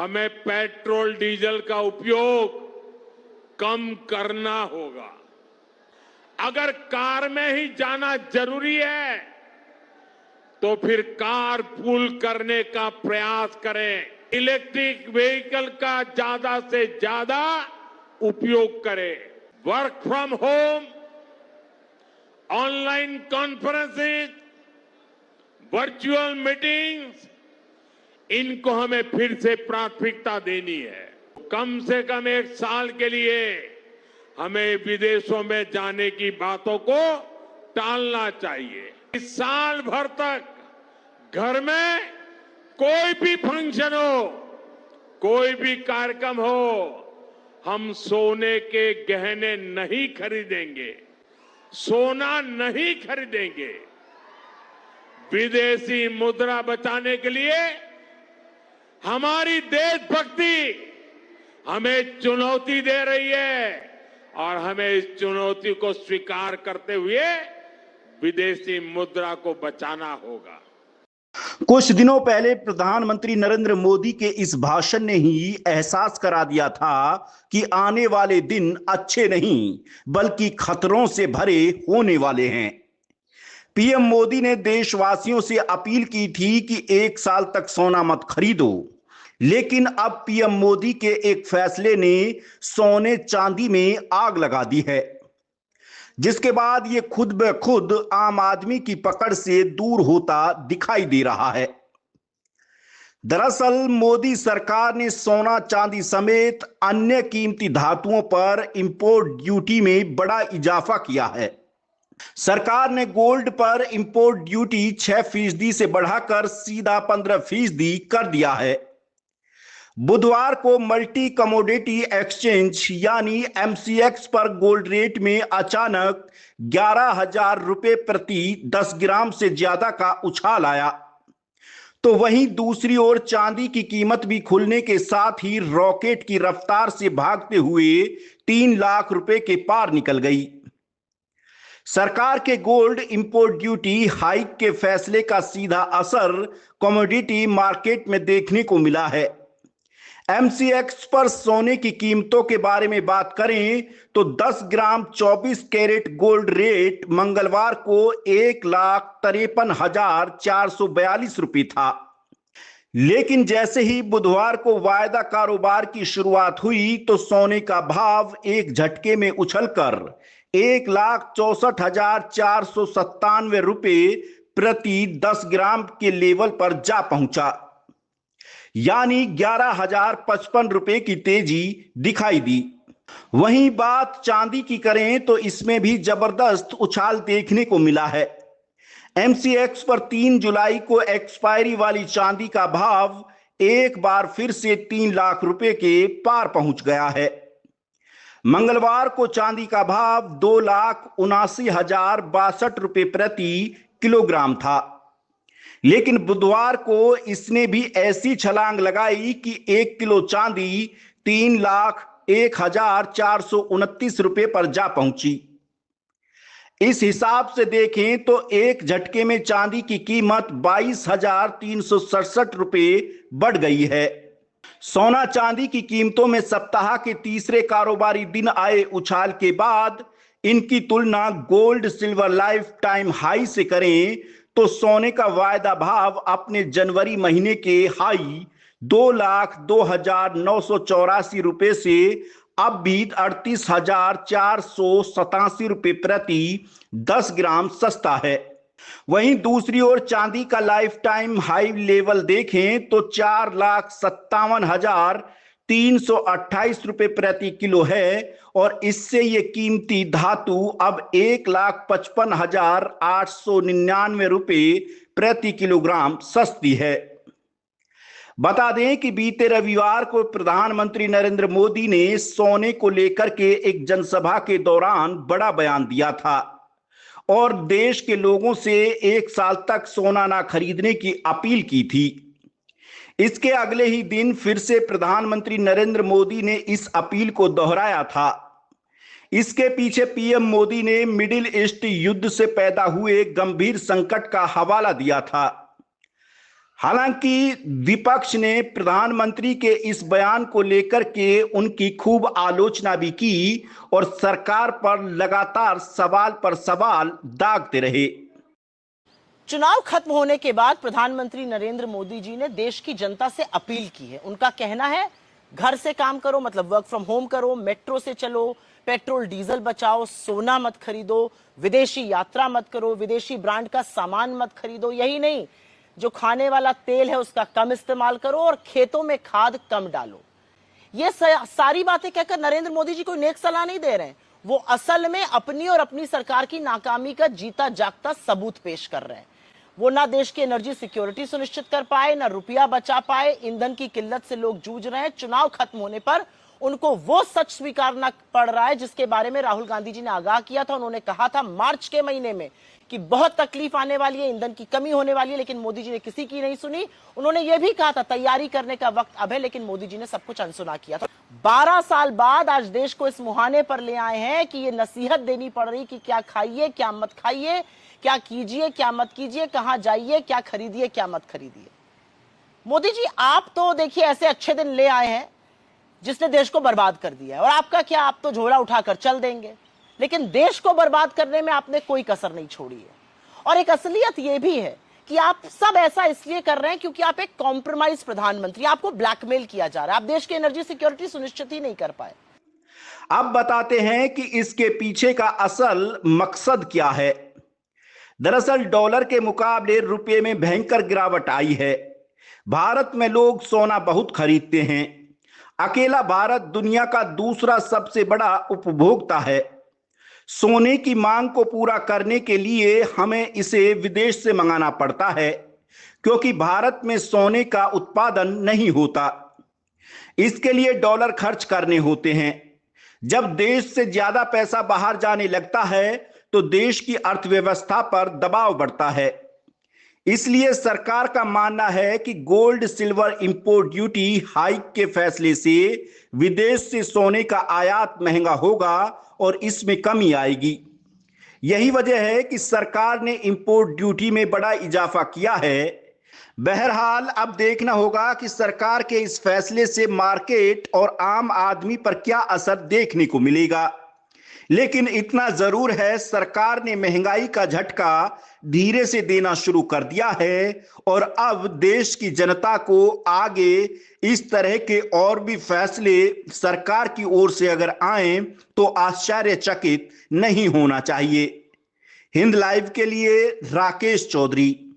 हमें petrol diesel का उपयोग कम करना होगा। अगर कार में ही जाना जरूरी है तो फिर कार पूल करने का प्रयास करें। इलेक्ट्रिक व्हीकल का ज्यादा से ज्यादा उपयोग करें। Work from home, online conferencing, virtual meetings, इनको हमें फिर से प्राथमिकता देनी है। कम से कम 1 साल के लिए हमें विदेशों में जाने की बातों को टालना चाहिए। इस साल भर तक घर में कोई भी फंक्शन हो, कोई भी कार्यक्रम हो, हम सोने के गहने नहीं खरीदेंगे, सोना नहीं खरीदेंगे। विदेशी मुद्रा बचाने के लिए हमारी देशभक्ति हमें चुनौती दे रही है और हमें इस चुनौती को स्वीकार करते हुए विदेशी मुद्रा को बचाना होगा। कुछ दिनों पहले प्रधानमंत्री नरेंद्र मोदी के इस भाषण ने ही एहसास करा दिया था कि आने वाले दिन अच्छे नहीं बल्कि खतरों से भरे होने वाले हैं। पीएम मोदी ने देशवासियों से अपील की थी कि 1 साल तक सोना मत खरीदो, लेकिन अब पीएम मोदी के एक फैसले ने सोने चांदी में आग लगा दी है, जिसके बाद ये खुद ब खुद आम आदमी की पकड़ से दूर होता दिखाई दे रहा है। दरअसल मोदी सरकार ने सोना चांदी समेत अन्य कीमती धातुओं पर इंपोर्ट ड्यूटी में बड़ा इजाफा किया है। सरकार ने गोल्ड पर इंपोर्ट ड्यूटी 6% से बढ़ाकर सीधा 15% कर दिया है। बुधवार को मल्टी कमोडिटी एक्सचेंज यानी एमसीएक्स पर गोल्ड रेट में अचानक 11,000 रुपए प्रति 10 ग्राम से ज्यादा का उछाल आया, तो वहीं दूसरी ओर चांदी की कीमत भी खुलने के साथ ही रॉकेट की रफ्तार से भागते हुए 3 लाख रुपए के पार निकल गई। सरकार के गोल्ड इंपोर्ट ड्यूटी हाइक के फैसले का सीधा असर कमोडिटी मार्केट में देखने को मिला है। एमसीएक्स पर सोने की कीमतों के बारे में बात करें तो 10 ग्राम 24 कैरेट गोल्ड रेट मंगलवार को 1,53,442 रुपये था, लेकिन जैसे ही बुधवार को वायदा कारोबार की शुरुआत हुई तो सोने का भाव एक झटके में उछलकर 1,64,497 रुपये प्रति 10 ग्राम के लेवल पर जा पहुंचा, यानी 11,055 रुपए की तेजी दिखाई दी। वहीं बात चांदी की करें तो इसमें भी जबरदस्त उछाल देखने को मिला है। एमसीएक्स पर 3 जुलाई को एक्सपायरी वाली चांदी का भाव एक बार फिर से 3 लाख रुपए के पार पहुंच गया है। मंगलवार को चांदी का भाव 2,79,062 रुपए प्रति किलोग्राम था, लेकिन बुधवार को इसने भी ऐसी छलांग लगाई कि 1 किलो चांदी 3,01,429 रुपए पर जा पहुंची। इस हिसाब से देखें तो एक झटके में चांदी की कीमत 22,367 रुपए बढ़ गई है। सोना चांदी की कीमतों में सप्ताह के तीसरे कारोबारी दिन आए उछाल के बाद इनकी तुलना gold silver life time high से करें तो सोने का वायदा भाव अपने जनवरी महीने के हाई 2,02,984 रुपए से अब भी 38,487 रुपए प्रति 10 ग्राम सस्ता है। वहीं दूसरी ओर चांदी का लाइफ टाइम हाई लेवल देखें तो 4,57,328 रुपए प्रति किलो है और इससे ये कीमती धातु अब 1,55,899 रुपए प्रति किलोग्राम सस्ती है। बता दें कि बीते रविवार को प्रधानमंत्री नरेंद्र मोदी ने सोने को लेकर के एक जनसभा के दौरान बड़ा बयान दिया था और देश के लोगों से 1 साल तक सोना ना खरीदने की अपील की थी। इसके अगले ही दिन फिर से प्रधानमंत्री नरेंद्र मोदी ने इस अपील को दोहराया था। इसके पीछे पीएम मोदी ने मिडिल ईस्ट युद्ध से पैदा हुए गंभीर संकट का हवाला दिया था। हालांकि विपक्ष ने प्रधानमंत्री के इस बयान को लेकर के उनकी खूब आलोचना भी की और सरकार पर लगातार सवाल पर सवाल दागते रहे। चुनाव खत्म होने के बाद प्रधानमंत्री नरेंद्र मोदी जी ने देश की जनता से अपील की है। उनका कहना है घर से काम करो, मतलब वर्क फ्रॉम होम करो, मेट्रो से चलो, पेट्रोल डीजल बचाओ, सोना मत खरीदो, विदेशी यात्रा मत करो, विदेशी ब्रांड का सामान मत खरीदो। यही नहीं, जो खाने वाला तेल है उसका कम इस्तेमाल करो और खेतों में खाद कम डालो। ये सारी बातें कहकर नरेंद्र मोदी जी कोई नेक सलाह नहीं दे रहे हैं, वो असल में अपनी और अपनी सरकार की नाकामी का जीता जागता सबूत पेश कर रहे हैं। वो ना देश की एनर्जी सिक्योरिटी सुनिश्चित कर पाए, ना रुपया बचा पाए, ईंधन की किल्लत से लोग जूझ रहे हैं। चुनाव खत्म होने पर उनको वो सच स्वीकारना पड़ रहा है जिसके बारे में राहुल गांधी जी ने आगाह किया था। उन्होंने कहा था मार्च के महीने में कि बहुत तकलीफ आने वाली है, ईंधन की कमी होने वाली है, लेकिन मोदी जी ने किसी की नहीं सुनी। उन्होंने यह भी कहा था तैयारी करने का वक्त अब है, लेकिन मोदी जी ने सब कुछ अनसुना किया था। 12 साल बाद आज देश को इस मुहाने पर ले आए हैं कि ये नसीहत देनी पड़ रही कि क्या खाइए क्या मत खाइए, क्या कीजिए क्या मत कीजिए, कहां जाइए क्या खरीदिए क्या मत खरीदिए। मोदी जी, आप तो देखिए ऐसे अच्छे दिन ले आए हैं जिसने देश को बर्बाद कर दिया है, और आपका क्या, आप तो झोला उठाकर चल देंगे, लेकिन देश को बर्बाद करने में आपने कोई कसर नहीं छोड़ी है। और एक असलियत यह भी है कि आप सब ऐसा इसलिए कर रहे हैं क्योंकि आप एक कॉम्प्रोमाइज प्रधानमंत्री, आपको ब्लैकमेल किया जा रहा है, आप देश की एनर्जी सिक्योरिटी सुनिश्चित ही नहीं कर पाए। अब बताते हैं कि इसके पीछे का असल मकसद क्या है। दरअसल डॉलर के मुकाबले रुपये में भयंकर गिरावट आई है। भारत में लोग सोना बहुत खरीदते हैं। अकेला भारत दुनिया का दूसरा सबसे बड़ा उपभोक्ता है। सोने की मांग को पूरा करने के लिए हमें इसे विदेश से मंगाना पड़ता है, क्योंकि भारत में सोने का उत्पादन नहीं होता। इसके लिए डॉलर खर्च करने होते हैं। जब देश से ज्यादा पैसा बाहर जाने लगता है तो देश की अर्थव्यवस्था पर दबाव बढ़ता है। इसलिए सरकार का मानना है कि gold silver import duty hike के फैसले से विदेश से सोने का आयात महंगा होगा और इसमें कमी आएगी। यही वजह है कि सरकार ने इंपोर्ट ड्यूटी में बड़ा इजाफा किया है। बहरहाल अब देखना होगा कि सरकार के इस फैसले से मार्केट और आम आदमी पर क्या असर देखने को मिलेगा। लेकिन इतना जरूर है, सरकार ने महंगाई का झटका धीरे से देना शुरू कर दिया है और अब देश की जनता को आगे इस तरह के और भी फैसले सरकार की ओर से अगर आए तो आश्चर्यचकित नहीं होना चाहिए। हिंद लाइव के लिए राकेश चौधरी।